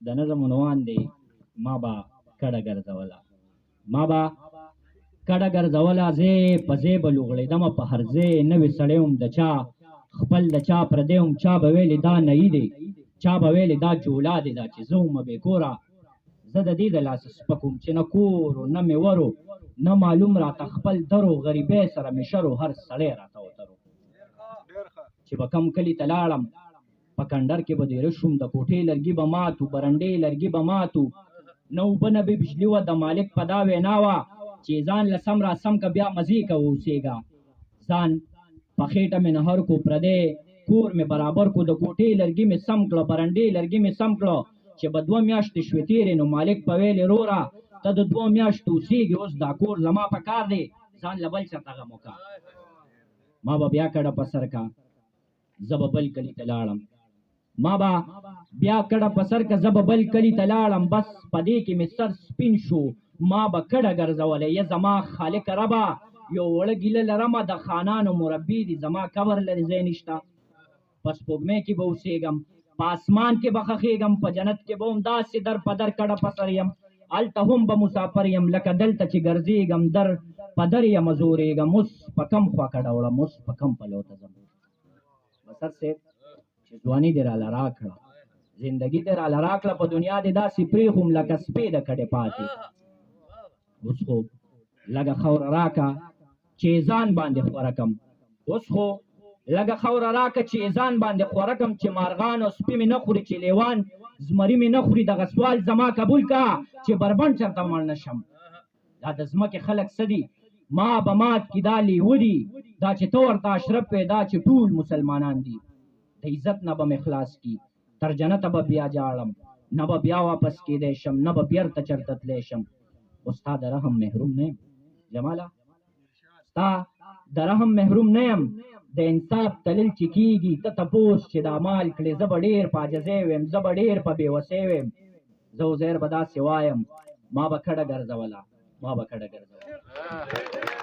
د نظم عنوان دی ما با کډه ګرځوله. ما با کډه ګرځوله زه په ځای به لوغړېدمه په هر ځای نوې سړی وم د چا خپل د چا پردی وم چا به ویلې دا نهي دی چا به ویلې دا جولا دی دا چې زه ومه بې کوره زه د دې د لاسه سپک وم چې نه کور و نه مې ورو نه معلوم راته خپل درو غریبۍ سره مې شر و هر سړی راته وترو چې به کم کلي ته لاړم په کنډر کې به دیره شوم د کوټې لرګي به ماتو برنډې لرګي به ماتو نه اوبه نه به بجلي وه د مالک په دا وینا وه چې ځان له سم را سم که بیا مزې کوه اوسېږه ځان په خېټه مې نهر کو پردی کور مې برابر کو د کوټې لرګي مې سم کړه برنډې لرګي مې سم کړه چې به 2 میاشتې شوې تېرې نو مالک په ویلې روره ته د 2 میاشتو اوسېږي اوس دا کور زما په کار دی ځان له بل چاته غم وکړه. ما به بیا کډه په سر کا زه به بل کلي ته لاړم ما با بیا کډه په سر که زه به بل کلي ته لاړم بس په دې کې مې سر سپین شو ما به کډه ګرځولی یا زما خالق ربه یو وړه ګیله لرمه د خانانو مربي دي زما قبر لري ځای نشته په سپوږمۍ کې به اوسېږم په اسمان کې به ښخېږم په جنت کې به هم داسې در په در کډه په سر یم هلته هم به مسافر یم لکه دلته چې ګرځېږم در په در یم زورېږم اوس په کم خوا کډه وړم اوس په کم پلو ته ځم. بسر صاحب چې ځواني دې راله راکړه زندګي دې راله راکړه په دنیا دې داسې پرېښوم لکه سپې د کډې پاتې اوس خو لږه خوره راکه چې ځان باندې خوره کم اوس خو لږه خوره راکه چې ځان باندې خوره کم چې مارغان او سپي مې نه خوري چې لیوان زمري مې نه خوري دغه سوال زما قبول کا چې بربنډ چېرته مړ نه شم. دا د ځمکې خلک څه دي ما به مات کي دا لیوه دي دا چې ته ورته اشرف وې دا چې ټول مسلمانان دي د عزت نه به مې خلاص کی تر جنته به بیا جاړم نه به بیا واپس کېدی شم نه به بیرته چېرته تلی شم. خو ستا د رحم محروم نه یم جماله ستا د رحم محروم نه یم د انصاف دلیل چې کېږي ته تپوس چې دا مال کړې زه به ډېر په عاجزۍ ویم زه به ډېر په بېوسۍ ویم زه عزیر به داسې وایم ما به کډه ګرځوله ما به کډه ګرځوله.